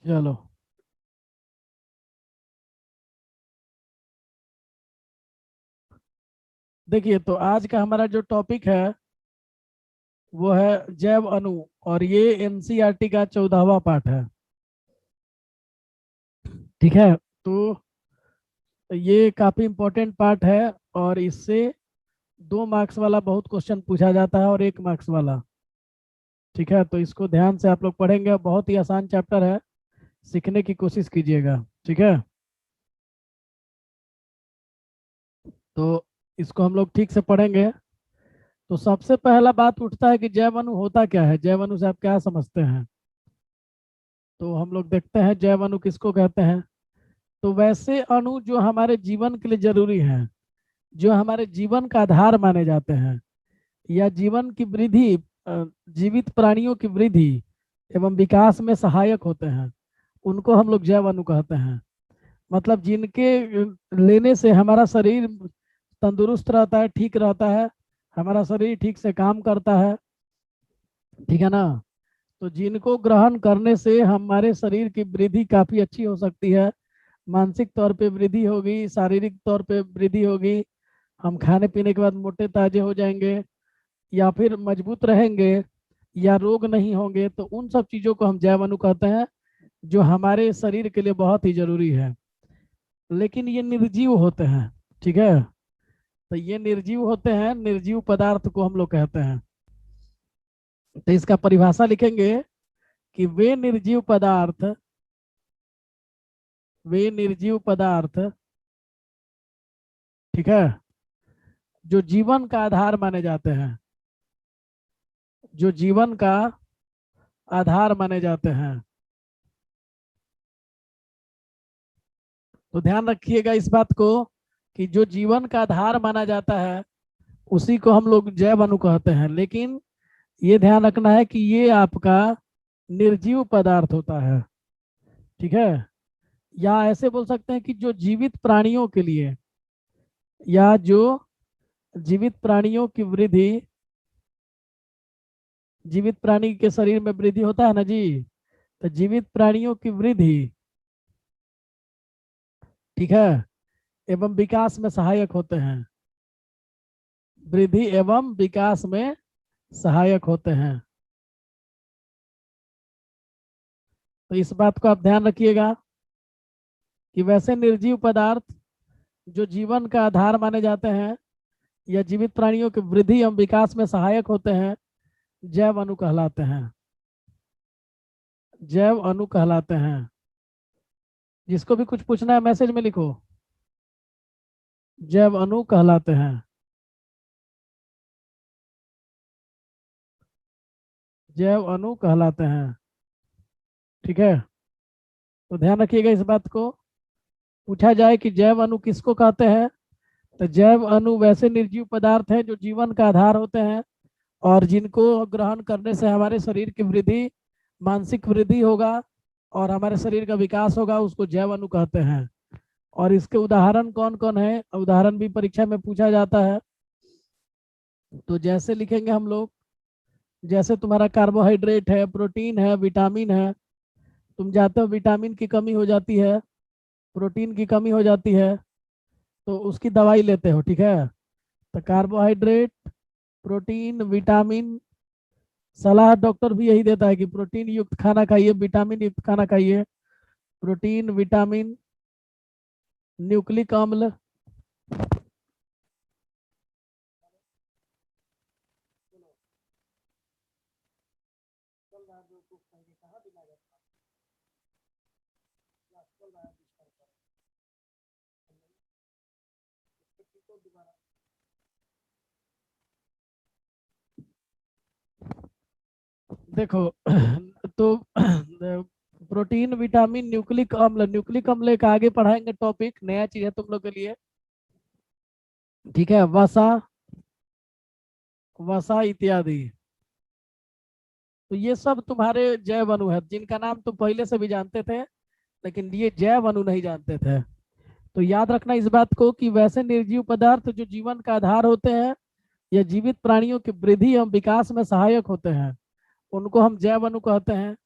चलो, देखिए तो आज का हमारा जो टॉपिक है वो है जैव अणु। और ये एनसीईआरटी का 14वां पाठ है। ठीक है। तो ये काफी इम्पोर्टेंट पार्ट है और इससे 2 मार्क्स वाला बहुत क्वेश्चन पूछा जाता है और 1 मार्क्स वाला। ठीक है, तो इसको ध्यान से आप लोग पढ़ेंगे। बहुत ही आसान चैप्टर है, सीखने की कोशिश कीजिएगा। ठीक है, तो इसको हम लोग ठीक से पढ़ेंगे। तो सबसे पहला बात उठता है कि जैव अणु होता क्या है, जैव अणु से आप क्या समझते हैं। तो हम लोग देखते हैं जैव अणु किसको कहते हैं। तो वैसे अणु जो हमारे जीवन के लिए जरूरी हैं, जो हमारे जीवन का आधार माने जाते हैं, या जीवन की वृद्धि, जीवित प्राणियों की वृद्धि एवं विकास में सहायक होते हैं, उनको हम लोग जैव अणु कहते हैं। मतलब जिनके लेने से हमारा शरीर तंदुरुस्त रहता है, ठीक रहता है, हमारा शरीर ठीक से काम करता है। ठीक है ना। तो जिनको ग्रहण करने से हमारे शरीर की वृद्धि काफी अच्छी हो सकती है। मानसिक तौर पे वृद्धि होगी, शारीरिक तौर पे वृद्धि होगी। हम खाने पीने के बाद मोटे ताजे हो जाएंगे, या फिर मजबूत रहेंगे, या रोग नहीं होंगे। तो उन सब चीज़ों को हम जैव अणु कहते हैं, जो हमारे शरीर के लिए बहुत ही जरूरी है। लेकिन ये निर्जीव होते हैं। ठीक है, तो ये निर्जीव होते हैं, निर्जीव पदार्थ को हम लोग कहते हैं। तो इसका परिभाषा लिखेंगे कि वे निर्जीव पदार्थ, ठीक है, जो जीवन का आधार माने जाते हैं, जो जीवन का आधार माने जाते हैं। तो ध्यान रखिएगा इस बात को कि जो जीवन का आधार माना जाता है उसी को हम लोग जैव अणु कहते हैं। लेकिन ये ध्यान रखना है कि ये आपका निर्जीव पदार्थ होता है। ठीक है, या ऐसे बोल सकते हैं कि जो जीवित प्राणियों के लिए, या जो जीवित प्राणियों की वृद्धि, जीवित प्राणी के शरीर में वृद्धि होता है ना जी। तो जीवित प्राणियों की वृद्धि, ठीक है, एवं विकास में सहायक होते हैं। वृद्धि एवं विकास में सहायक होते हैं। तो इस बात को आप ध्यान रखिएगा कि वैसे निर्जीव पदार्थ जो जीवन का आधार माने जाते हैं, या जीवित प्राणियों की वृद्धि एवं विकास में सहायक होते हैं, जैव अणु कहलाते हैं। जैव अणु कहलाते हैं। जिसको भी कुछ पूछना है मैसेज में लिखो, जैव अणु कहलाते हैं। जैव अणु कहलाते हैं। ठीक है, तो ध्यान रखिएगा इस बात को। पूछा जाए कि जैव अणु किसको कहते हैं, तो जैव अणु वैसे निर्जीव पदार्थ हैं जो जीवन का आधार होते हैं, और जिनको ग्रहण करने से हमारे शरीर की वृद्धि, मानसिक वृद्धि होगा और हमारे शरीर का विकास होगा, उसको जैव अणु कहते हैं। और इसके उदाहरण कौन कौन है, उदाहरण भी परीक्षा में पूछा जाता है। तो जैसे लिखेंगे हम लोग, जैसे तुम्हारा कार्बोहाइड्रेट है, प्रोटीन है, विटामिन है। तुम जानते हो विटामिन की कमी हो जाती है, प्रोटीन की कमी हो जाती है, तो उसकी दवाई लेते हो। ठीक है, तो कार्बोहाइड्रेट, प्रोटीन, विटामिन, सलाह डॉक्टर भी यही देता है कि प्रोटीन युक्त खाना खाइए, विटामिन युक्त खाना खाइए। प्रोटीन, विटामिन, न्यूक्लिक अम्ल, देखो तो प्रोटीन, विटामिन, न्यूक्लिक अम्ल, न्यूक्लिक अम्ल एक आगे पढ़ाएंगे, टॉपिक नया चीज है तुम लोग के लिए। ठीक है, वसा, वसा इत्यादि। तो ये सब तुम्हारे जैव अणु है, जिनका नाम तुम पहले से भी जानते थे, लेकिन ये जैव अणु नहीं जानते थे। तो याद रखना इस बात को कि वैसे निर्जीव पदार्थ जो जीवन का आधार होते हैं, या जीवित प्राणियों की वृद्धि एवं विकास में सहायक होते हैं, उनको हम जैव अणु कहते हैं।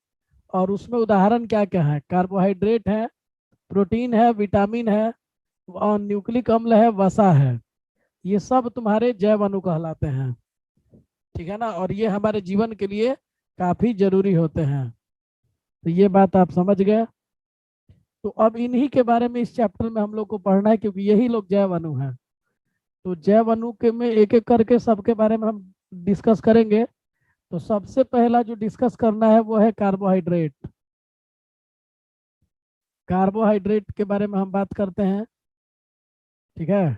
और उसमें उदाहरण क्या क्या है? कार्बोहाइड्रेट है, प्रोटीन है, विटामिन है, और न्यूक्लिक अम्ल है, वसा है। ये सब तुम्हारे जैव अणु कहलाते हैं। ठीक है ना? और ये हमारे जीवन के लिए काफी जरूरी होते हैं। तो ये बात आप समझ गए। तो अब इन्हीं के बारे में इस चैप्टर में हम लोग को पढ़ना है, क्योंकि यही लोग जैव अणु हैं। तो जैव अणु के में एक एक करके सबके बारे में हम डिस्कस करेंगे। तो सबसे पहला जो डिस्कस करना है वो है कार्बोहाइड्रेट। कार्बोहाइड्रेट के बारे में हम बात करते हैं। ठीक है?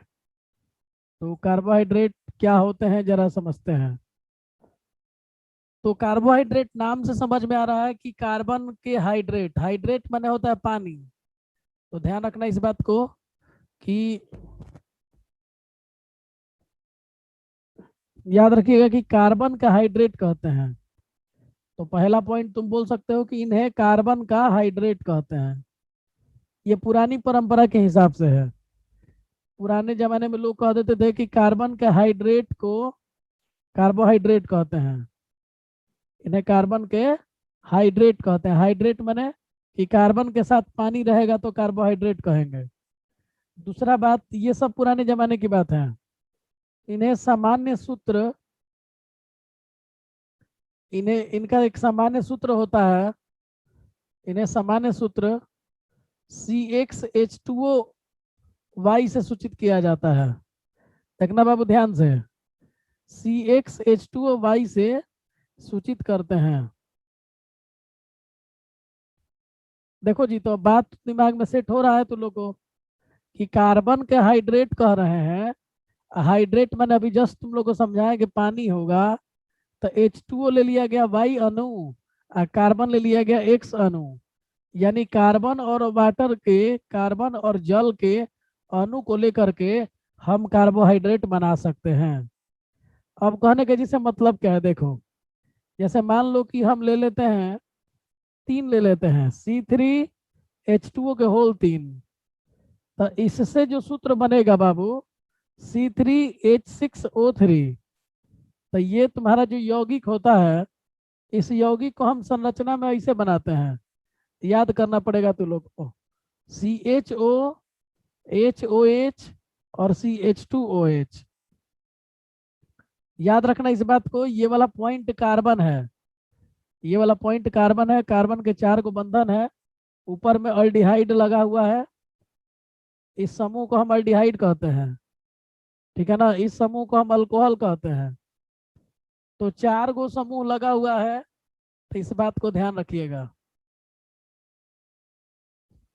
तो कार्बोहाइड्रेट क्या होते हैं जरा समझते हैं। तो कार्बोहाइड्रेट नाम से समझ में आ रहा है कि कार्बन के हाइड्रेट, हाइड्रेट माने होता है पानी। तो ध्यान रखना इस बात को कि याद रखिएगा कि कार्बन का हाइड्रेट कहते हैं। तो पहला पॉइंट तुम बोल सकते हो कि इन्हें कार्बन का हाइड्रेट कहते हैं। ये पुरानी परंपरा के हिसाब से है। पुराने जमाने में लोग कह देते थे कि कार्बन के हाइड्रेट को कार्बोहाइड्रेट कहते हैं। इन्हें कार्बन के हाइड्रेट कहते हैं। हाइड्रेट माने कि कार्बन के साथ पानी रहेगा तो कार्बोहाइड्रेट कहेंगे। दूसरा बात, ये सब पुराने जमाने की बात है। इन्हें सामान्य सूत्र, इन्हें इनका एक सामान्य सूत्र होता है। इन्हें सामान्य सूत्र CxH2O से सूचित किया जाता है। देखना बाबू ध्यान से, CxH2O से सूचित करते हैं। देखो जी, तो बात दिमाग में सेट हो रहा है तो लोगों कि कार्बन के हाइड्रेट कह रहे हैं। हाइड्रेट मैंने अभी जस्ट तुम लोग को समझाया कि पानी होगा। तो H2O ले लिया गया Y अणु, और कार्बन ले लिया गया X अणु। यानी कार्बन और वाटर के, कार्बन और जल के अणु को लेकर के हम कार्बोहाइड्रेट बना सकते हैं। अब कहने के जिसे मतलब क्या है, देखो जैसे मान लो कि हम ले लेते हैं, तीन ले लेते हैं, C3H2O के होल तीन। तो इससे जो सूत्र बनेगा बाबू C3H6O3। तो ये तुम्हारा जो यौगिक होता है, इस यौगिक को हम संरचना में ऐसे बनाते हैं। याद करना पड़ेगा तू लोग को, CHOHOH और CH2OH। याद रखना इस बात को, ये वाला पॉइंट कार्बन है। ये वाला पॉइंट कार्बन है। कार्बन के चार को बंधन है, ऊपर में अल्डिहाइड लगा हुआ है। इस समूह को हम अल्डिहाइड कहते हैं। ठीक है ना? इस समूह को हम अल्कोहल कहते हैं। तो चार गो समूह लगा हुआ है, तो इस बात को ध्यान रखिएगा।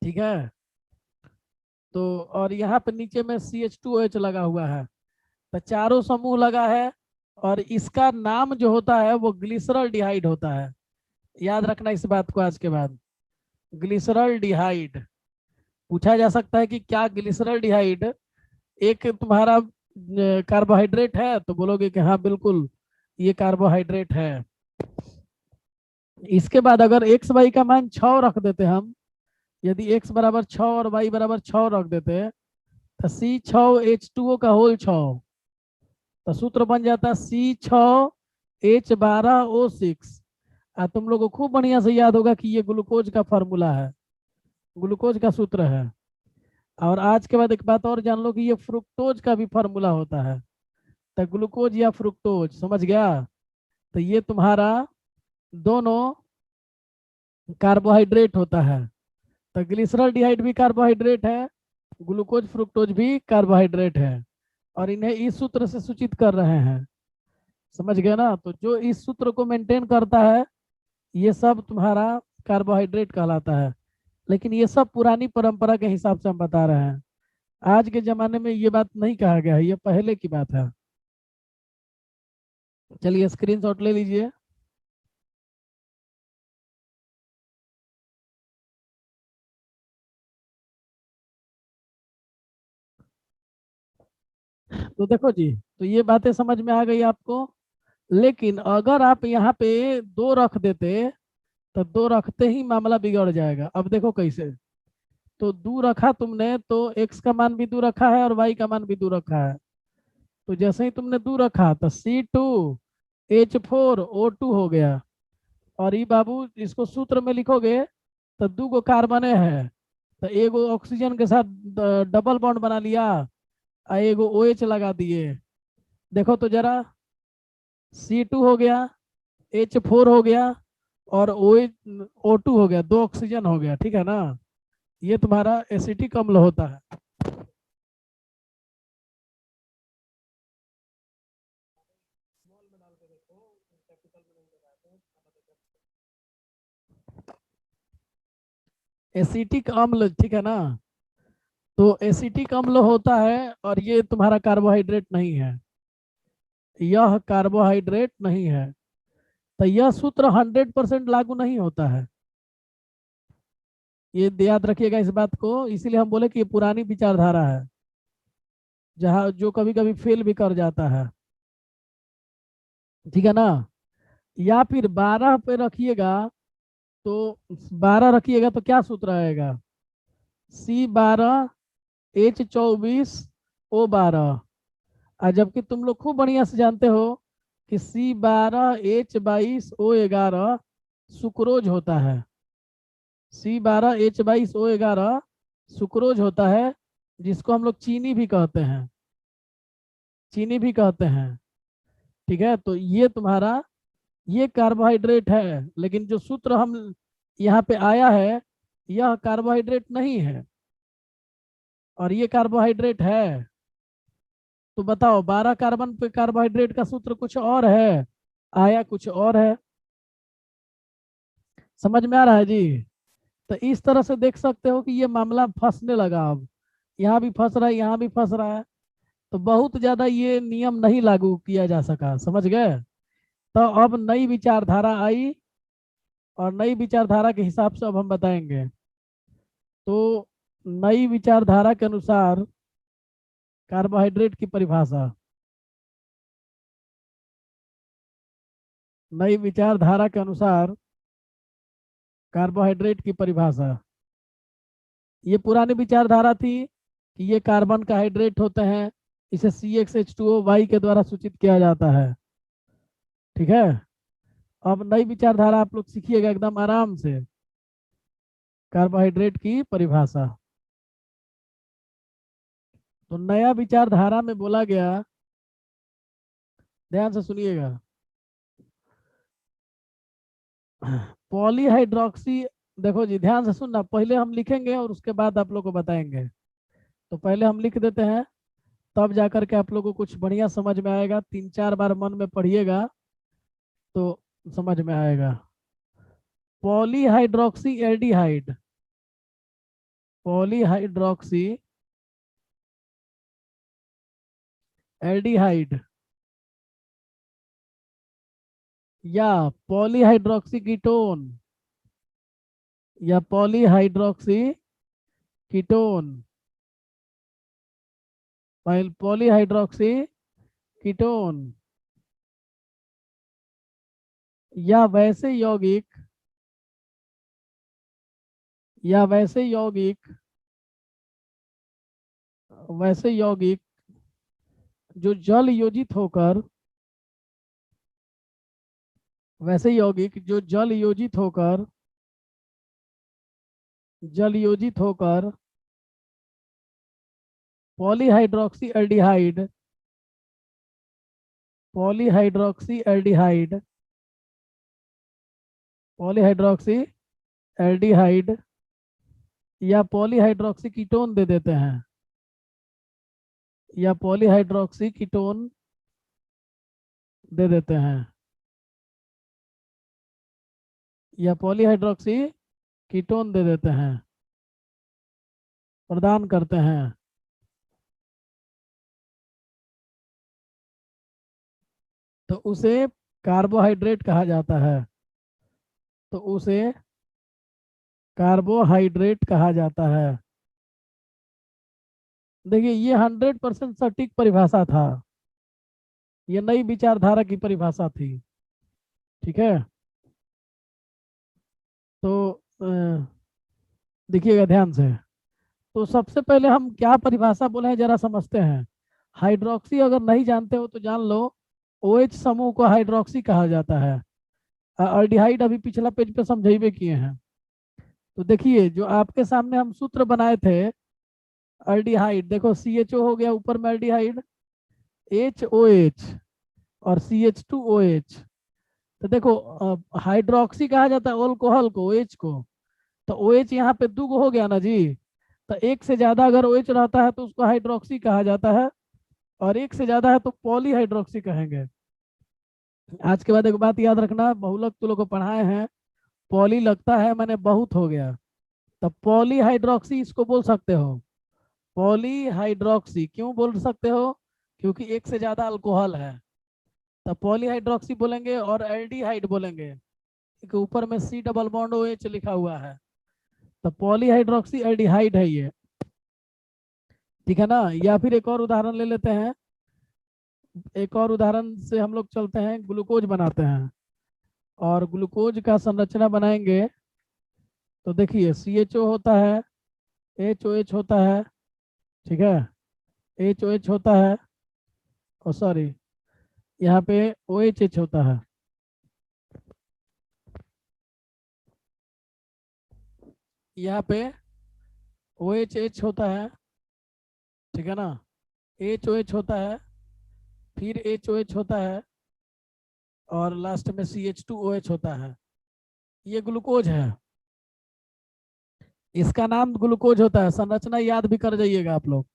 ठीक है? तो और यहाँ पे नीचे में CH2OH लगा हुआ है। तो चारों समूह लगा है, और इसका नाम जो होता है वो ग्लिसरल डिहाइड होता है। याद रखना इस बात को आज के बाद, ग्लिसरल डिहाइड। पूछा जा सकता है कि क्या ग्लिसरल डिहाइड एक तुम्हारा कार्बोहाइड्रेट है? तो बोलोगे कि हाँ बिल्कुल ये कार्बोहाइड्रेट है। इसके बाद अगर एक्स वाई का मान 6 रख देते हम, यदि एक्स बराबर 6 और वाई बराबर 6 रख देते, तो C6H2O का होल 6। तो सूत्र बन जाता C6H12O6। तुम लोग को खूब बढ़िया से याद होगा कि ये ग्लूकोज का फार्मूला है, ग्लूकोज का सूत्र है। और आज के बाद एक बात और जान लो कि ये फ्रुक्टोज का भी फार्मूला होता है। तो ग्लूकोज या फ्रुक्टोज, समझ गया? तो ये तुम्हारा दोनों कार्बोहाइड्रेट होता है। तो ग्लिसरल डिहाइड भी कार्बोहाइड्रेट है, ग्लूकोज फ्रुक्टोज भी कार्बोहाइड्रेट है। और इन्हें इस सूत्र से सूचित कर रहे हैं। समझ गए ना? तो जो इस सूत्र को मेंटेन करता है, ये सब तुम्हारा कार्बोहाइड्रेट कहलाता है। लेकिन ये सब पुरानी परंपरा के हिसाब से हम बता रहे हैं। आज के जमाने में ये बात नहीं कहा गया है, ये पहले की बात है। चलिए स्क्रीनशॉट ले लीजिए। तो देखो जी, तो ये बातें समझ में आ गई आपको। लेकिन अगर आप यहाँ पे दो रख देते, तो दो रखते ही मामला बिगड़ जाएगा। अब देखो कैसे। तो दो रखा तुमने, तो एक्स का मान भी दो रखा है और वाई का मान भी दो रखा है। तो जैसे ही तुमने दो रखा तो C2H4O2 हो गया। और ई बाबू इसको सूत्र में लिखोगे तो 2 कार्बने है, तो एगो ऑक्सीजन के साथ डबल बॉन्ड बना लिया और एगो OH लगा दिए। देखो तो जरा, C2 हो गया, H4 हो गया, और O2 हो गया, 2 ऑक्सीजन हो गया, ठीक है ना। ये तुम्हारा एसिटिक अम्ल होता है। एसिटिक अम्ल, ठीक है ना। तो एसिटिक अम्ल होता है, और ये तुम्हारा कार्बोहाइड्रेट नहीं है, यह कार्बोहाइड्रेट नहीं है। तो यह सूत्र 100% लागू नहीं होता है, ये याद रखिएगा इस बात को। इसीलिए हम बोले कि ये पुरानी विचारधारा है, जहाँ जो कभी कभी फेल भी कर जाता है, ठीक है ना। या फिर 12 पे रखिएगा, तो 12 रखिएगा तो क्या सूत्र आएगा, C12H24O12। और जबकि तुम लोग खूब बढ़िया से जानते हो कि C12H22O11 सुक्रोज होता है। C12H22O11 सुक्रोज होता है, जिसको हम लोग चीनी भी कहते हैं, चीनी भी कहते हैं, ठीक है। तो ये तुम्हारा, ये कार्बोहाइड्रेट है, लेकिन जो सूत्र हम यहाँ पे आया है, यह कार्बोहाइड्रेट नहीं है, और ये कार्बोहाइड्रेट है। तो बताओ, 12 कार्बन पे कार्बोहाइड्रेट का सूत्र कुछ और है, आया कुछ और है। समझ में आ रहा है जी। तो इस तरह से देख सकते हो कि ये मामला फंसने लगा अब, यहाँ भी फंस रहा है, यहाँ भी फंस रहा है। तो बहुत ज्यादा ये नियम नहीं लागू किया जा सका, समझ गए। तो अब नई विचारधारा आई, और नई विचारधारा के हिसाब से अब हम बताएंगे। तो नई विचारधारा के अनुसार कार्बोहाइड्रेट की परिभाषा, नई विचारधारा के अनुसार कार्बोहाइड्रेट की परिभाषा, ये पुरानी विचारधारा थी कि ये कार्बन का हाइड्रेट होते हैं, इसे CxH2O के द्वारा सूचित किया जाता है, ठीक है। अब नई विचारधारा आप लोग सीखिएगा एकदम आराम से, कार्बोहाइड्रेट की परिभाषा। तो नया विचारधारा में बोला गया, ध्यान से सुनिएगा, पॉलीहाइड्रोक्सी। देखो जी, ध्यान से सुनना, पहले हम लिखेंगे और उसके बाद आप लोग को बताएंगे। तो पहले हम लिख देते हैं, तब जाकर के आप लोग को कुछ बढ़िया समझ में आएगा, 3-4 बार मन में पढ़िएगा तो समझ में आएगा। पॉलीहाइड्रोक्सी एल्डिहाइड, पॉलीहाइड्रोक्सी एल्डिहाइड, या पॉलीहाइड्रोक्सी कीटोन, या पॉलीहाइड्रोक्सी कीटोन, पॉलीहाइड्रोक्सी कीटोन, या वैसे यौगिक, या वैसे यौगिक, वैसे यौगिक जो जल योजित होकर, वैसे यौगिक जो जल योजित होकर, जल योजित होकर polyhydroxy aldehyde, polyhydroxy aldehyde, polyhydroxy aldehyde, या पॉलीहाइड्रोक्सी कीटोन दे देते हैं, या पॉलीहाइड्रोक्सी कीटोन दे देते हैं, या पॉलीहाइड्रोक्सी कीटोन दे देते हैं, प्रदान करते हैं। तो उसे कार्बोहाइड्रेट कहा जाता है, तो उसे कार्बोहाइड्रेट कहा जाता है। देखिए, ये 100% सटीक परिभाषा था, ये नई विचारधारा की परिभाषा थी, ठीक है। तो देखिएगा ध्यान से। तो सबसे पहले हम क्या परिभाषा बोले हैं जरा समझते हैं। हाइड्रोक्सी अगर नहीं जानते हो तो जान लो, OH समूह को हाइड्रोक्सी कहा जाता है। अल्डिहाइड अभी पिछला पेज पे समझाइबे किए हैं। तो देखिए जो आपके सामने हम सूत्र बनाए थे, अल्डिहाइड देखो CHO हो गया ऊपर में अल्डिहाइड, HOH और CH2OH। तो देखो हाइड्रोक्सी कहा जाता है अल्कोहल को, OH को। तो OH यहाँ पे दो हो गया ना जी। तो एक से ज्यादा अगर OH रहता है तो उसको हाइड्रोक्सी कहा जाता है, और एक से ज्यादा है तो पॉलीहाइड्रोक्सी कहेंगे। आज के बाद एक बात याद रखना, बहुलक तो लोग को पढ़ाए हैं, पॉली लगता है मैंने बहुत हो गया, तब पॉलीहाइड्रोक्सी इसको बोल सकते हो। पॉलीहाइड्रोक्सी क्यों बोल सकते हो? क्योंकि एक से ज्यादा अल्कोहल है, तब पॉलीहाइड्रोक्सी बोलेंगे। और एल्डिहाइड बोलेंगे क्योंकि ऊपर में C डबल बॉन्ड OH लिखा हुआ है, तो पॉलीहाइड्रोक्सी एल्डिहाइड है ये। ठीक है ना। या फिर एक और उदाहरण ले लेते हैं, एक और उदाहरण से हम लोग चलते हैं, ग्लूकोज बनाते हैं। और ग्लूकोज का संरचना बनाएंगे तो देखिए CHO होता है, HOH होता है, ठीक है, HOH होता है, और सॉरी यहाँ पे OHH होता है। यहाँ पे OHH होता है, ठीक है ना, HOH होता है, फिर HOH होता है, और लास्ट में CH2OH होता है। ये ग्लूकोज है, इसका नाम ग्लूकोज होता है। संरचना याद भी कर जाइएगा आप लोग,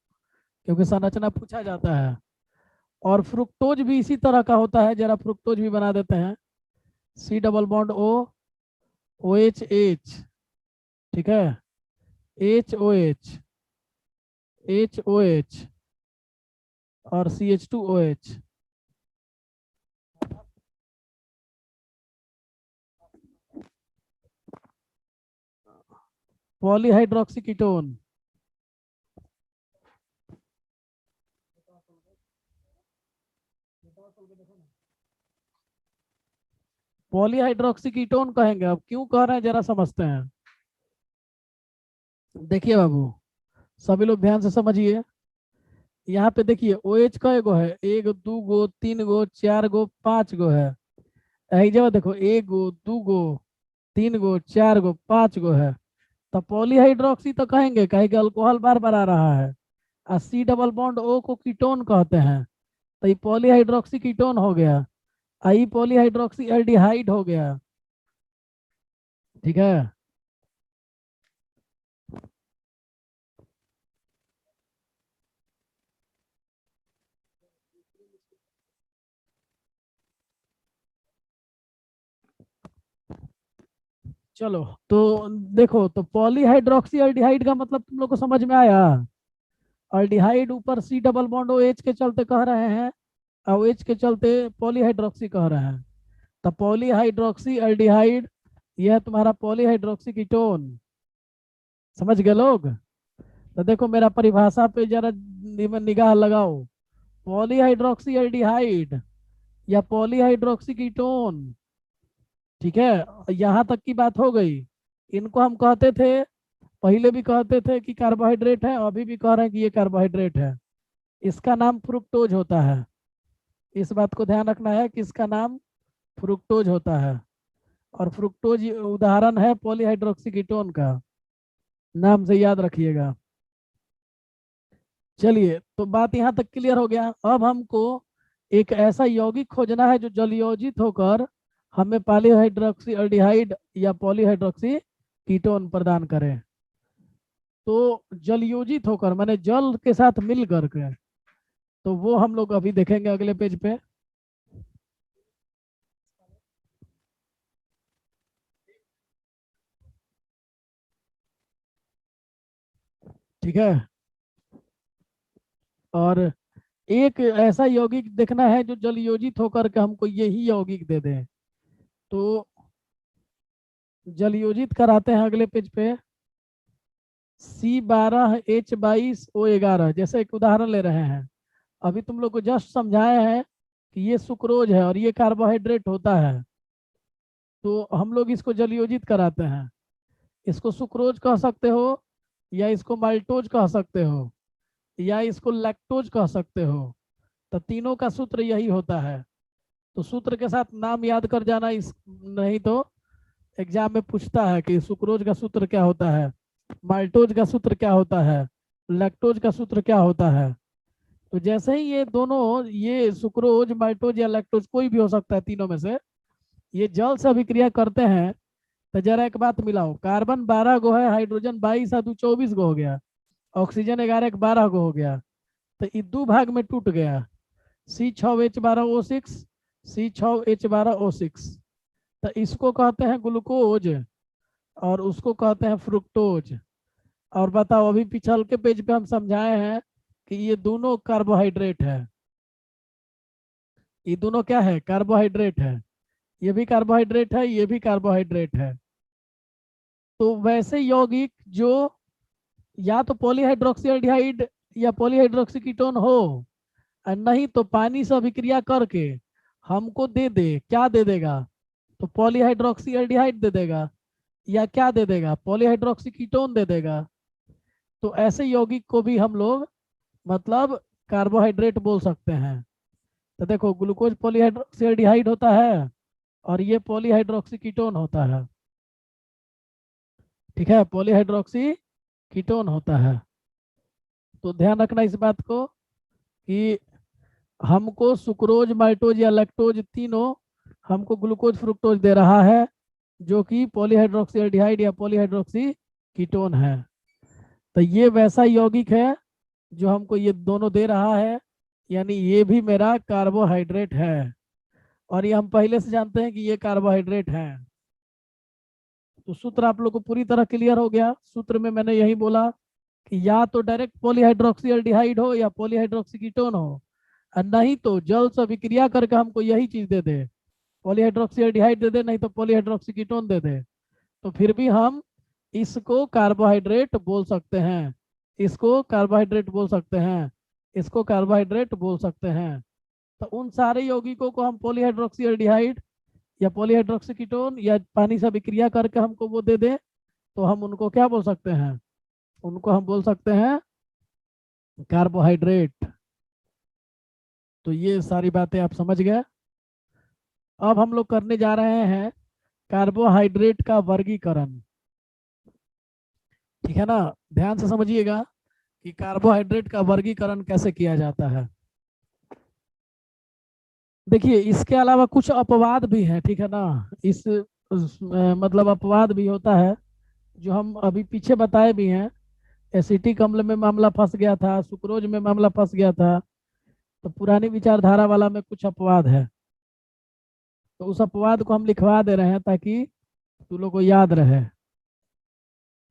क्योंकि संरचना पूछा जाता है। और फ्रुक्टोज भी इसी तरह का होता है, जरा फ्रुक्टोज भी बना देते हैं। C डबल बॉन्ड OHH, ठीक है, HOH, HOH और CH2OH। Polyhydroxy ketone. Polyhydroxy ketone कहेंगे। अब क्यों कह रहे हैं जरा समझते हैं। देखिए बाबू, सभी लोग ध्यान से समझिए। यहाँ पे देखिए OH का एगो है, एक दो गो तीन गो चार गो पांच गो है। यही जगह देखो एक गो दो गो तीन गो चार गो पांच गो है। तो पॉलीहाइड्रोक्सी तो कहेंगे, कहे कि अल्कोहल बार बार आ रहा है। और C डबल बॉन्ड O को कीटोन कहते हैं, तो ये पॉलीहाइड्रोक्सी कीटोन हो गया। आई पॉलीहाइड्रोक्सी एल्डिहाइड हो गया। ठीक है। चलो, तो देखो, तो पॉलीहाइड्रोक्सी एल्डिहाइड का मतलब तुम लोग को समझ में आया। एल्डिहाइड ऊपर C डबल बॉन्ड OH के चलते कह रहे हैं, और OH के चलते पॉलीहाइड्रोक्सी कह रहे हैं। तो पॉलीहाइड्रोक्सी एल्डिहाइड, यह तुम्हारा पॉलीहाइड्रोक्सी कीटोन। समझ गए लोग। तो देखो मेरा परिभाषा पे जरा निगाह लगाओ। पॉलीहाइड्रोक्सी एल्डिहाइड या पॉलीहाइड्रोक्सी कीटोन, ठीक है, यहाँ तक की बात हो गई। इनको हम कहते थे, पहले भी कहते थे कि कार्बोहाइड्रेट है, अभी भी कह रहे हैं कि ये कार्बोहाइड्रेट है। इसका नाम फ्रुक्टोज होता है। इस बात को ध्यान रखना है कि इसका नाम फ्रुक्टोज होता है। और फ्रुक्टोज उदाहरण है पॉलीहाइड्रोक्सी कीटोन का, नाम से याद रखिएगा। चलिए, तो बात यहाँ तक क्लियर हो गया। अब हमको एक ऐसा यौगिक खोजना है जो जलयोजित होकर हमें पॉलीहाइड्रोक्सी एल्डिहाइड या पॉलीहाइड्रोक्सी कीटोन प्रदान करे। तो जलयोजित होकर माने जल के साथ मिल करके, तो वो हम लोग अभी देखेंगे अगले पेज पे। ठीक है। और एक ऐसा यौगिक देखना है जो जलयोजित होकर के हमको यही यौगिक दे दे। तो जलयोजित कराते हैं अगले पेज पे। C12H22O11 जैसे एक उदाहरण ले रहे हैं। अभी तुम लोग को जस्ट समझाया है कि ये सुक्रोज है और ये कार्बोहाइड्रेट होता है। तो हम लोग इसको जलयोजित कराते हैं। इसको सुक्रोज कह सकते हो, या इसको माल्टोज कह सकते हो, या इसको लैक्टोज कह सकते हो। तो तीनों का सूत्र यही होता है। तो सूत्र के साथ नाम याद कर जाना, इस नहीं तो एग्जाम में पूछता है कि सुक्रोज का सूत्र क्या होता है, माल्टोज का सूत्र क्या होता है, लैक्टोज का सूत्र क्या होता है। तो जैसे ही ये दोनों, ये सुक्रोज, माल्टोज या लैक्टोज कोई भी हो सकता है तीनों में से, ये जल से अभिक्रिया करते हैं, तो जरा एक बात मिलाओ, कार्बन 12 गो है, हाइड्रोजन 22 है, 24 गो हो गया, ऑक्सीजन 11 एक 12 गो हो गया। तो ये दो भाग में टूट गया, C6H12O6, C6H12O6। तो इसको कहते हैं ग्लूकोज और उसको कहते हैं फ्रुक्टोज। और बताओ, अभी पिछल के पेज पे हम समझाए हैं कि ये दोनों कार्बोहाइड्रेट है, ये दोनों क्या है, कार्बोहाइड्रेट है। ये भी कार्बोहाइड्रेट है, ये भी कार्बोहाइड्रेट है। तो वैसे यौगिक जो या तो पॉलीहाइड्रोक्सील्डिहाइड या पॉलीहाइड्रोक्सी कीटोन हो, और नहीं तो पानी से अभिक्रिया करके हमको दे दे, क्या दे देगा, तो पॉलीहाइड्रोक्सील्डिहाइड दे देगा, या क्या दे देगा, पॉलीहाइड्रोक्सी कीटोन दे देगा। तो ऐसे यौगिक को भी हम लोग मतलब कार्बोहाइड्रेट बोल सकते हैं। तो देखो, ग्लूकोज पॉलीहाइड्रोक्सील्डिहाइड होता है और ये पॉलीहाइड्रोक्सी कीटोन होता है। ठीक है, पॉलीहाइड्रोक्सी कीटोन होता है। तो ध्यान रखना इस बात को कि हमको सुक्रोज, माल्टोज या लैक्टोज तीनों हमको ग्लूकोज फ्रुक्टोज दे रहा है, जो कि पॉलीहाइड्रोक्सील्डिहाइड या पॉलीहाइड्रोक्सी कीटोन है। तो ये वैसा यौगिक है जो हमको ये दोनों दे रहा है, यानी ये भी मेरा कार्बोहाइड्रेट है। और ये हम पहले से जानते हैं कि ये कार्बोहाइड्रेट है। तो सूत्र आप लोग को पूरी तरह क्लियर हो गया। सूत्र में मैंने यही बोला कि या तो डायरेक्ट पॉलीहाइड्रोक्सील्डिहाइड हो या पॉलीहाइड्रोक्सी कीटोन हो, और नहीं तो जल से अभिक्रिया करके हमको यही चीज दे दे, पॉलीहाइड्रोक्सील्डिहाइड दे दे, नहीं तो पॉलीहाइड्रोक्सी कीटोन दे दे, तो फिर भी हम इसको कार्बोहाइड्रेट बोल सकते हैं, इसको कार्बोहाइड्रेट बोल सकते हैं, इसको कार्बोहाइड्रेट बोल सकते हैं। तो उन सारे यौगिकों को हम पॉलीहाइड्रोक्सील्डिहाइड या पॉलीहाइड्रोक्सी कीटोन या पानी से अभिक्रिया करके हमको वो दे दे, तो हम उनको क्या बोल सकते हैं, उनको हम बोल सकते हैं कार्बोहाइड्रेट। तो ये सारी बातें आप समझ गए। अब हम लोग करने जा रहे हैं कार्बोहाइड्रेट का वर्गीकरण। ठीक है ना, ध्यान से समझिएगा कि कार्बोहाइड्रेट का वर्गीकरण कैसे किया जाता है। देखिए, इसके अलावा कुछ अपवाद भी हैं, ठीक है ना, मतलब अपवाद भी होता है जो हम अभी पीछे बताए भी हैं। एसिटिक अम्ल में मामला फंस गया था, सुक्रोज में मामला फंस गया था। तो पुरानी विचारधारा वाला में कुछ अपवाद है, तो उस अपवाद को हम लिखवा दे रहे हैं ताकि तू लोग को याद रहे।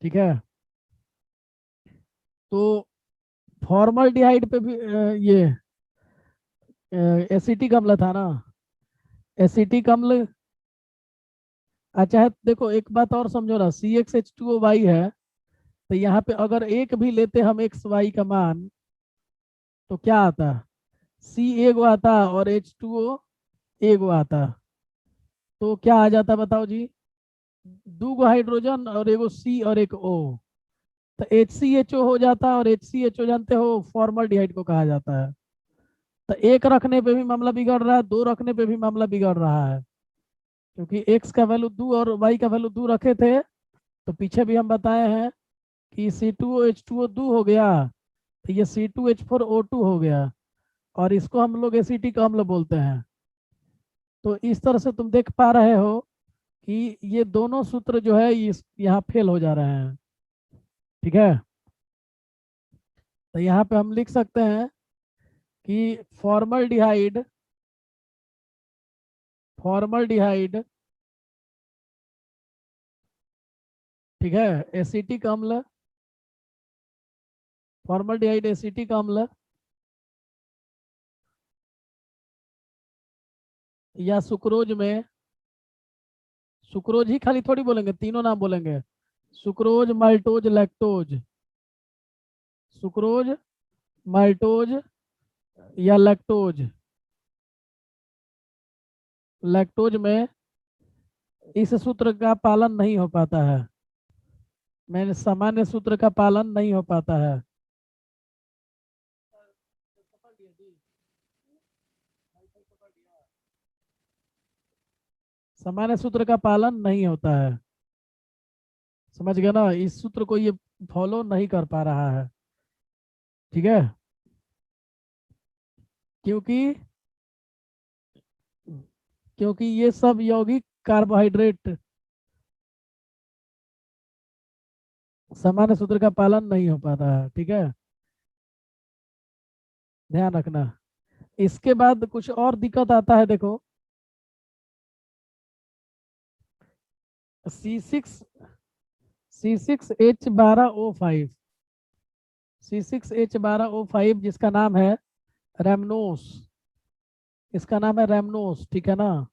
ठीक है, तो फॉर्मल्डिहाइड पे भी ये एसिटिक अम्ल था ना, एसिटिक अम्ल। अच्छा है, देखो एक बात और समझो ना, CxH2O है, तो यहाँ पे अगर एक भी लेते हम XY का मान, तो क्या आता, C एगो आता और H2O एगो आता। तो क्या आ जाता बताओ जी, दो गो हाइड्रोजन और एगो C और एक O, तो HCHO हो जाता। और HCHO जानते हो फॉर्मल्डिहाइड को कहा जाता है। तो एक रखने पे भी मामला बिगड़ रहा है, दो रखने पे भी मामला बिगड़ रहा है, क्योंकि एक्स का वैल्यू दो और वाई का वैल्यू दो रखे थे। तो पीछे भी हम बताए हैं कि C2H2O दो हो गया, तो ये C2H4O2 हो गया, और इसको हम लोग एसिटिक अम्ल बोलते हैं। तो इस तरह से तुम देख पा रहे हो कि ये दोनों सूत्र जो है इस यहाँ फेल हो जा रहे हैं। ठीक है, तो यहाँ पे हम लिख सकते हैं कि फॉर्मल्डिहाइड, फॉर्मल्डिहाइड, ठीक है, एसिटिक अम्ल, फॉर्मल्डिहाइड एसिटिक अम्ल, या सुक्रोज में, सुक्रोज ही खाली थोड़ी बोलेंगे, तीनों नाम बोलेंगे, sucrose, maltose, lactose, sucrose, maltose या लैक्टोज। लैक्टोज में इस सूत्र का पालन नहीं हो पाता है, मैंने सामान्य सूत्र का पालन नहीं हो पाता है। सामान्य सूत्र का पालन नहीं होता है। समझ गए ना, इस सूत्र को ये फॉलो नहीं कर पा रहा है। ठीक है, क्योंकि क्योंकि ये सब यौगिक कार्बोहाइड्रेट सामान्य सूत्र का पालन नहीं हो पाता है। ठीक है, ध्यान रखना। इसके बाद कुछ और दिक्कत आता है, देखो C6H12O5, C6H12O5 जिसका नाम है रेमनोस, इसका नाम है रेमनोस। ठीक है ना,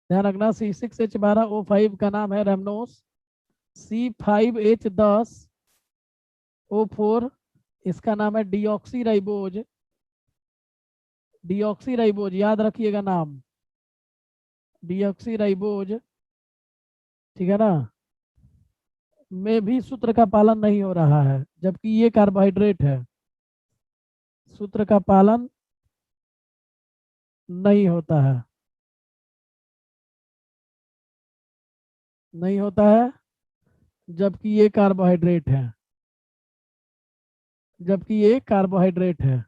ध्यान रखना, C6H12O5 का नाम है रेमनोस। C5H10O4 इसका नाम है डिऑक्सी राइबोज, डिऑक्सी राइबोज याद रखिएगा नाम, डिऑक्सी राइबोज। ठीक है ना, में भी सूत्र का पालन नहीं हो रहा है, जबकि ये कार्बोहाइड्रेट है, सूत्र का पालन नहीं होता है, नहीं होता है, जबकि ये कार्बोहाइड्रेट है, जबकि ये कार्बोहाइड्रेट है।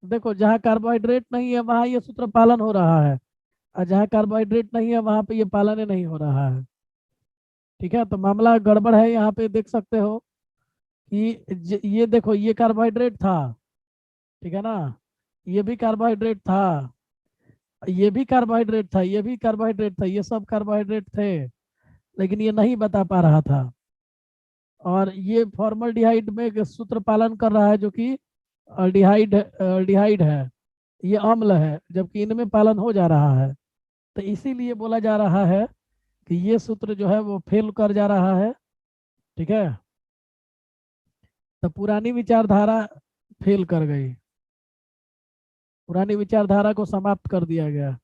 देखो, जहाँ कार्बोहाइड्रेट नहीं है वहाँ ये सूत्र पालन हो रहा है, और जहाँ कार्बोहाइड्रेट नहीं है वहाँ पे ये पालन ही नहीं हो रहा है। ठीक है, तो मामला गड़बड़ है, यहाँ पे देख सकते हो कि ये देखो, ये कार्बोहाइड्रेट था। ठीक है ना, ये भी कार्बोहाइड्रेट था, ये भी कार्बोहाइड्रेट था, ये भी कार्बोहाइड्रेट था, ये सब कार्बोहाइड्रेट थे, लेकिन ये नहीं बता पा रहा था। और ये फॉर्मल्डिहाइड में एक सूत्र पालन कर रहा है, जो कि अल्डिहाइड है, ये अम्ल है, जबकि इनमें पालन हो जा रहा है। तो इसीलिए बोला जा रहा है कि ये सूत्र जो है वो फेल कर जा रहा है। ठीक है, तो पुरानी विचारधारा फेल कर गई, पुरानी विचारधारा को समाप्त कर दिया गया,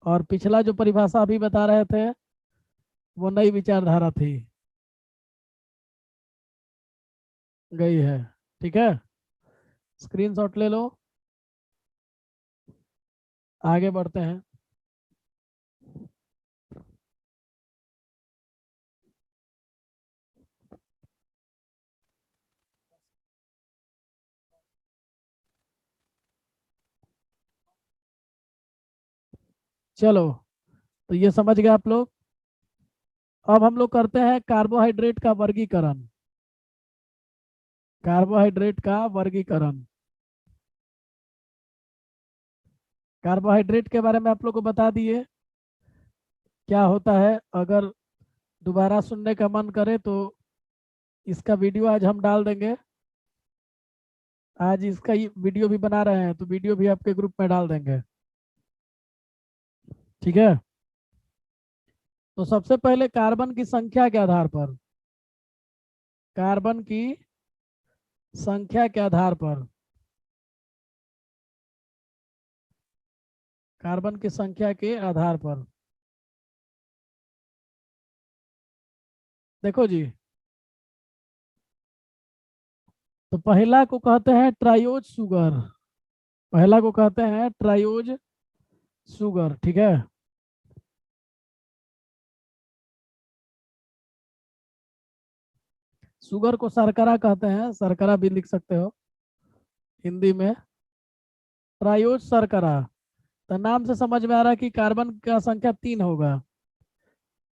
और पिछला जो परिभाषा अभी बता रहे थे वो नई विचारधारा थी, गई है। ठीक है, स्क्रीनशॉट ले लो, आगे बढ़ते हैं। चलो, तो ये समझ गए आप लोग। अब हम लोग करते हैं कार्बोहाइड्रेट का वर्गीकरण, कार्बोहाइड्रेट का वर्गीकरण। कार्बोहाइड्रेट के बारे में आप लोग को बता दिए क्या होता है। अगर दोबारा सुनने का मन करे तो इसका वीडियो आज हम डाल देंगे, आज इसका वीडियो भी बना रहे हैं, तो वीडियो भी आपके ग्रुप में डाल देंगे। ठीक है, तो सबसे पहले कार्बन की संख्या के आधार पर, कार्बन की संख्या के आधार पर, कार्बन की संख्या के आधार पर, देखो जी, तो पहला को कहते हैं ट्रायोज शुगर, पहला को कहते हैं ट्रायोज शुगर। ठीक है, शुगर को शर्करा कहते हैं, शर्करा भी लिख सकते हो हिंदी में, ट्रायोज शर्करा। तो नाम से समझ में आ रहा है कि कार्बन का संख्या 3 होगा,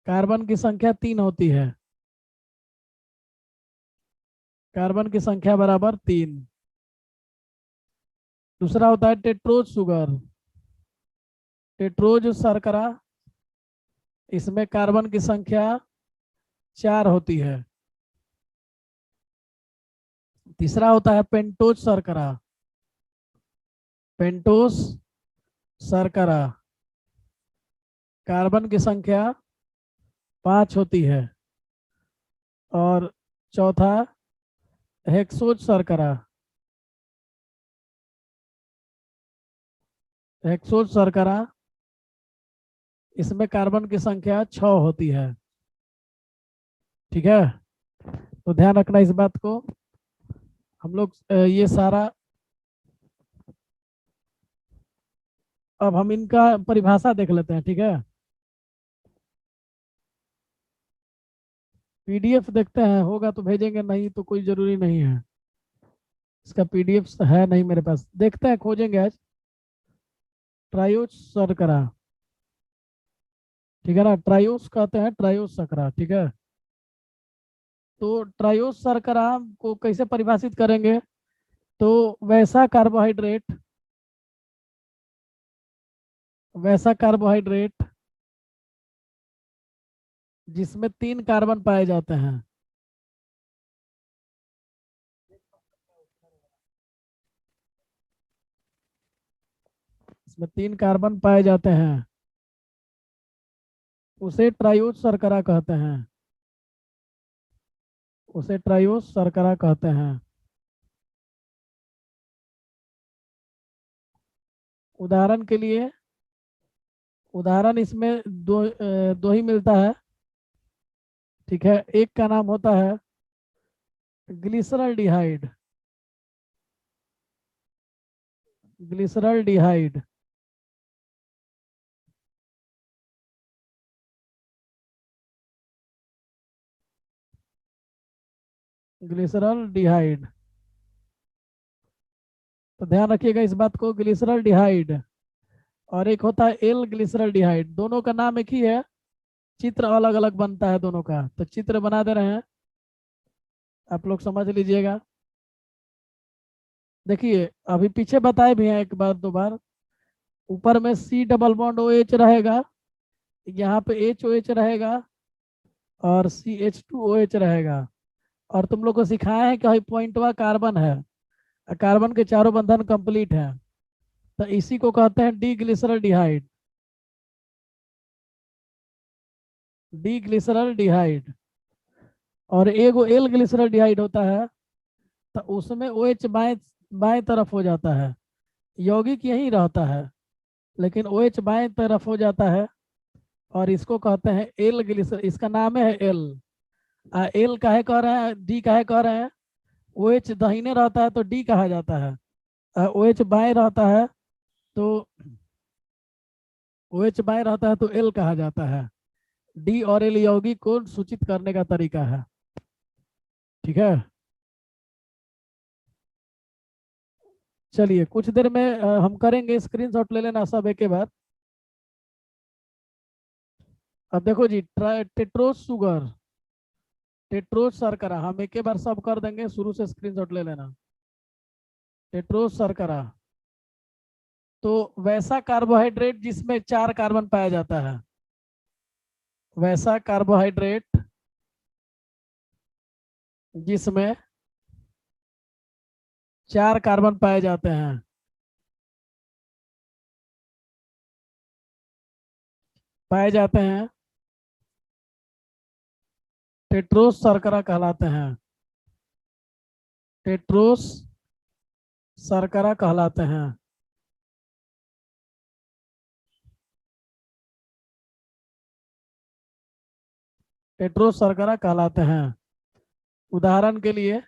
कार्बन की संख्या 3 होती है, कार्बन की संख्या बराबर 3। दूसरा होता है टेट्रोज शुगर, टेट्रोज शर्करा, इसमें कार्बन की संख्या 4 होती है। तीसरा होता है पेंटोज शर्करा, पेंटोज शर्करा, कार्बन की संख्या 5 होती है। और चौथा हेक्सोज शर्करा, हेक्सोज शर्करा, इसमें कार्बन की संख्या 6 होती है। ठीक है, तो ध्यान रखना इस बात को। हम लोग ये सारा अब हम इनका परिभाषा देख लेते हैं, ठीक है। पीडीएफ देखते हैं, होगा तो भेजेंगे, नहीं तो कोई जरूरी नहीं है। इसका पीडीएफ है नहीं मेरे पास, देखते हैं, खोजेंगे आज। ट्रायोस सरकरा, ठीक है ना, ट्रायोस कहते हैं, ट्रायोस सरकरा, ठीक है। तो ट्रायोस सरकरा को कैसे परिभाषित करेंगे? तो वैसा कार्बोहाइड्रेट, वैसा कार्बोहाइड्रेट जिसमें 3 कार्बन पाए जाते हैं। इसमें 3 कार्बन पाए जाते हैं, उसे ट्रायोस शर्करा कहते हैं, उसे ट्रायोस शर्करा कहते हैं। उदाहरण के लिए, उदाहरण इसमें दो ही मिलता है, ठीक है। एक का नाम होता है ग्लिसरॉल्डिहाइड, ग्लिसरॉल्डिहाइड। ग्लिसरॉल्डिहाइड, तो ध्यान रखिएगा इस बात को, ग्लिसरॉल्डिहाइड। और एक होता है एल ग्लिसरॉल्डिहाइड, दोनों का नाम एक ही है, चित्र अलग अलग बनता है दोनों का, तो चित्र बना दे रहे हैं, आप लोग समझ लीजिएगा। देखिए अभी पीछे बताए भी हैं एक बार दो बार, ऊपर में C double bond O H रहेगा, यहाँ पे एच ओ एच रहेगा, और C H two O H रहेगा। और तुम लोग को सिखाया है कि भाई पॉइंटवा कार्बन है, कार्बन के चारों बंधन कंप्लीट है, तो इसी को कहते हैं डी ग्लिसरॉल्डिहाइड, डी ग्लिसरॉल्डिहाइड। और एगो एल ग्लिसरॉल्डिहाइड होता है, तो उसमें ओ एच बाएं बाएं तरफ हो जाता है, यौगिक यही रहता है, लेकिन ओ एच बाएं तरफ हो जाता है, और इसको कहते हैं एल ग्लिसर, इसका नाम है एल। एल काहे कह रहे हैं, डी काहे कह रहे हैं? ओ एच दाहिने रहता है तो डी कहा जाता है, ओ एच बाएं रहता है तो, ओ एच बाएं रहता है तो एल कहा जाता है। डी और एल यौगिक को सूचित करने का तरीका है, ठीक है। चलिए कुछ देर में हम करेंगे, स्क्रीनशॉट ले लेना सब एक के बाद। अब देखो जी, टेट्रोस शुगर, टेट्रोस शर्करा, हम एक के बार सब कर देंगे, शुरू से स्क्रीनशॉट ले लेना। टेट्रोस शर्करा, तो वैसा कार्बोहाइड्रेट जिसमें 4 कार्बन पाया जाता है, वैसा कार्बोहाइड्रेट जिसमें 4 कार्बन पाए जाते हैं, पाए जाते हैं, टेट्रोस शर्करा कहलाते हैं, टेट्रोस शर्करा कहलाते हैं। टेट्रोस शर्करा कहलाते हैं। उदाहरण के लिए,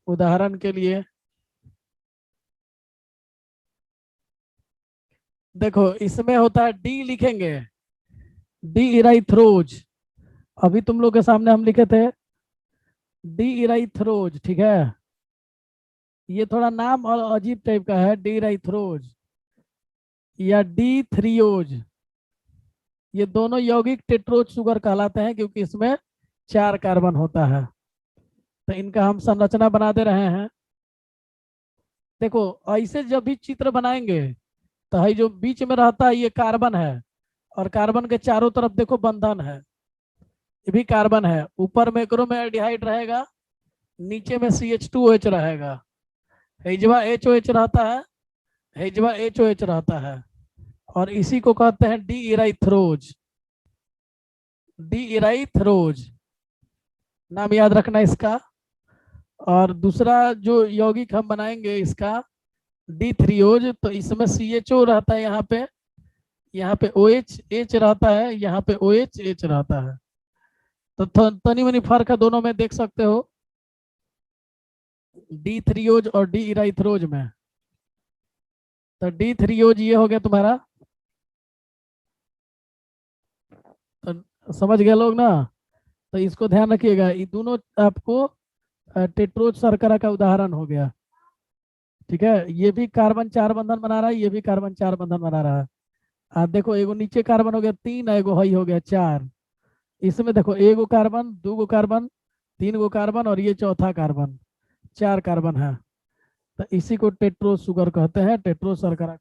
उदाहरण के लिए देखो इसमें होता है डी, लिखेंगे डी इराइथ्रोज, अभी तुम लोग के सामने हम लिखे थे डी इराइथ्रोज, ठीक है। ये थोड़ा नाम और अजीब टाइप का है, डी इराइथ्रोज या डी थ्रियोज, ये दोनों यौगिक टेट्रोज शुगर कहलाते हैं, क्योंकि इसमें 4 कार्बन होता है। तो इनका हम संरचना बना दे रहे हैं। देखो ऐसे जब भी चित्र बनाएंगे, तो ये जो बीच में रहता है ये कार्बन है, और कार्बन के चारों तरफ देखो बंधन है, ये भी कार्बन है, ऊपर में क्रोमेल्डिहाइड रहेगा, नीचे में सी एच टू एच रहेगा, हेजवा एच ओ एच रहता है, हेजवा एच ओ एच रहता है, और इसी को कहते हैं डी इराइथ्रोज, डी इराइथ्रोज नाम याद रखना इसका। और दूसरा जो यौगिक हम बनाएंगे इसका डी थ्रियोज, तो इसमें सी एच ओ रहता है, यहाँ पे ओ एच एच रहता है, यहाँ पे ओ एच एच रहता है, तो तनी मनी फर्क है दोनों में, देख सकते हो, डी थ्रियोज और डी इराइथ्रोज में। तो D3O ये हो गया तुम्हारा। तो समझ गए लोग ना। तो इसको ध्यान रखिएगा, ये दोनों आपको टेट्रोज शर्करा का उदाहरण हो गया। ठीक है, ये भी कार्बन 4 बंधन बना रहा है, ये भी कार्बन 4 बंधन बना रहा है। देखो एगो नीचे कार्बन हो गया 3, एगो हाई हो गया 4। इसमें देखो एगो कार्बन, दो गो कार्बन, तीन गो कार्बन, और ये चौथा कार्बन, 4 कार्बन है। तो इसी को टेट्रो शुगर कहते हैं, टेट्रो शर्करा।